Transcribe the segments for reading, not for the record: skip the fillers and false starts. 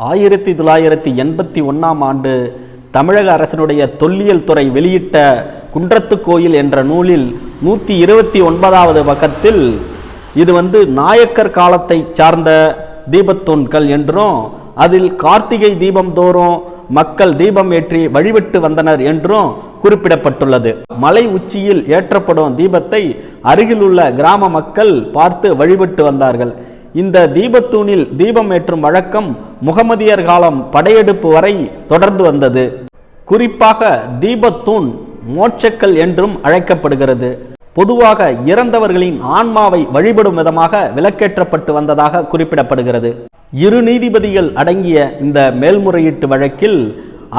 1981ஆம் ஆண்டு தமிழக அரசினுடைய தொல்லியல் துறை வெளியிட்ட குன்றத்து கோயில் என்ற நூலில் 129வது பக்கத்தில் இது நாயக்கர் காலத்தை சார்ந்த தீபத்தூண்கள் என்றும் அதில் கார்த்திகை தீபம் தோறும் மக்கள் தீபம் ஏற்றி வழிபட்டு வந்தனர் என்றும் குறிப்பிடப்பட்டுள்ளது. மலை உச்சியில் ஏற்றப்படும் தீபத்தை அருகிலுள்ள கிராம மக்கள் பார்த்து வழிபட்டு வந்தார்கள். இந்த தீபத்தூணில் தீபம் ஏற்றும் வழக்கம் முகமதியர் காலம் படையெடுப்பு வரை தொடர்ந்து வந்தது. குறிப்பாக தீபத்தூண் மோட்சக்கல் என்றும் அழைக்கப்படுகிறது. பொதுவாக இறந்தவர்களின் ஆன்மாவை வழிபடும் விதமாக விளக்கேற்றப்பட்டு வந்ததாக குறிப்பிடப்படுகிறது. 2 நீதிபதிகள் அடங்கிய இந்த மேல்முறையீட்டு வழக்கில்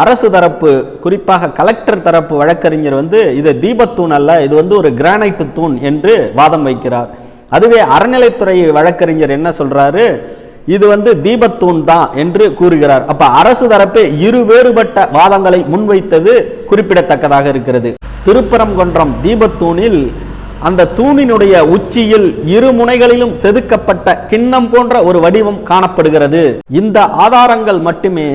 அரசு தரப்பு, குறிப்பாக கலெக்டர் தரப்பு வழக்கறிஞர் இது தீபத்தூண் அல்ல, இது ஒரு கிரானைட் தூண் என்று வாதம் வைக்கிறார். அதுவே அறநிலைத்துறை வழக்கறிஞர் என்ன சொல்றாரு, இது தீபத்தூண் தான் என்று கூறுகிறார். அப்ப அரசு தரப்பு 2 வேறுபட்ட வாதங்களை முன்வைத்தது குறிப்பிடத்தக்கதாக இருக்கிறது. திருப்பரங்குன்றம் தீபத்தூணில் அந்த தூணினுடைய உச்சியில் 2 முனைகளிலும் செதுக்கப்பட்ட கிண்ணம் போன்ற ஒரு வடிவம் காணப்படுகிறது. இந்த ஆதாரங்கள் மட்டுமே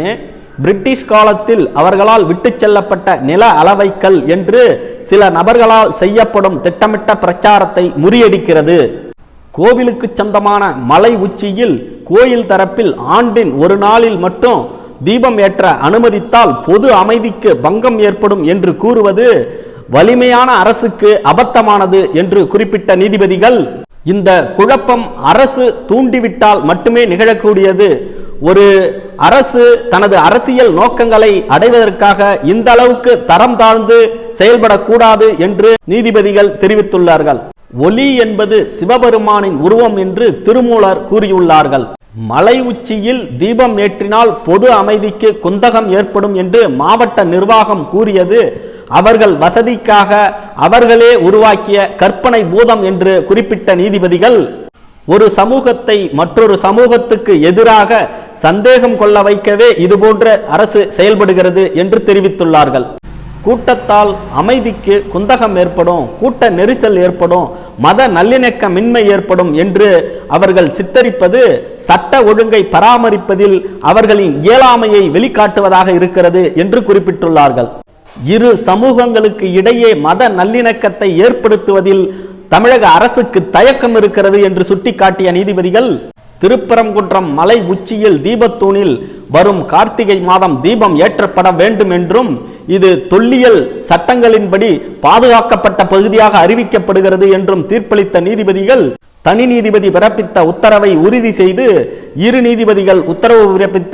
பிரிட்டிஷ் காலத்தில் அவர்களால் விட்டு செல்லப்பட்ட நில அளவைக்கல் என்று சில நபர்களால் செய்யப்படும் திட்டமிட்ட பிரச்சாரத்தை முறியடிக்கிறது. கோவிலுக்கு சொந்தமான மலை உச்சியில் கோயில் தரப்பில் ஆண்டின் ஒரு நாளில் மட்டும் தீபம் ஏற்ற அனுமதித்தால் பொது அமைதிக்கு பங்கம் ஏற்படும் என்று கூறுவது வலிமையான அரசுக்கு அபத்தமானது என்று குறிப்பிட்ட நீதிபதிகள், இந்த குழப்பம் அரசு தூண்டிவிட்டால் மட்டுமே நிகழக்கூடியது. ஒரு அரசு தனது அரசியல் நோக்கங்களை அடைவதற்காக இந்த அளவுக்கு தரம் தாழ்ந்து செயல்படக்கூடாது என்று நீதிபதிகள் தெரிவித்துள்ளார்கள். ஒளி என்பது சிவபெருமானின் உருவம் என்று திருமூலர் கூறியுள்ளார்கள். மலை உச்சியில் தீபம் ஏற்றினால் பொது அமைதிக்கு குந்தகம் ஏற்படும் என்று மாவட்ட நிர்வாகம் கூறியது அவர்கள் வசதிக்காக அவர்களே உருவாக்கிய கற்பனை பூதம் என்று குறிப்பிட்ட நீதிபதிகள், ஒரு சமூகத்தை மற்றொரு சமூகத்துக்கு எதிராக சந்தேகம் கொள்ள வைக்கவே இதுபோன்ற அரசு செயல்படுகிறது என்று தெரிவித்துள்ளார்கள். கூட்டத்தால் அமைதிக்கு குந்தகம் ஏற்படும், கூட்ட நெரிசல் ஏற்படும், மத நல்லிணக்கமின்மை ஏற்படும் என்று அவர்கள் சித்தரிப்பது சட்ட ஒழுங்கை பராமரிப்பதில் அவர்களின் இயலாமையை வெளிக்காட்டுவதாக இருக்கிறது என்று குறிப்பிட்டுள்ளார்கள். 2 சமூகங்களுக்கு இடையே மத நல்லிணக்கத்தை ஏற்படுத்துவதில் தமிழக அரசுக்கு தயக்கம் இருக்கிறது என்று சுட்டிக்காட்டிய நீதிபதிகள், திருப்பரங்குன்றம் மலை உச்சியில் தீபத்தூணில் வரும் கார்த்திகை மாதம் தீபம் ஏற்றப்பட வேண்டும் என்றும் இது தொல்லியல் சட்டங்களின்படி பாதுகாக்கப்பட்ட பகுதியாக அறிவிக்கப்படுகிறது என்றும் தீர்ப்பளித்த நீதிபதிகள் தனி நீதிபதி பிறப்பித்த உத்தரவை உறுதி செய்து 2 நீதிபதிகள் உத்தரவு பிறப்பித்து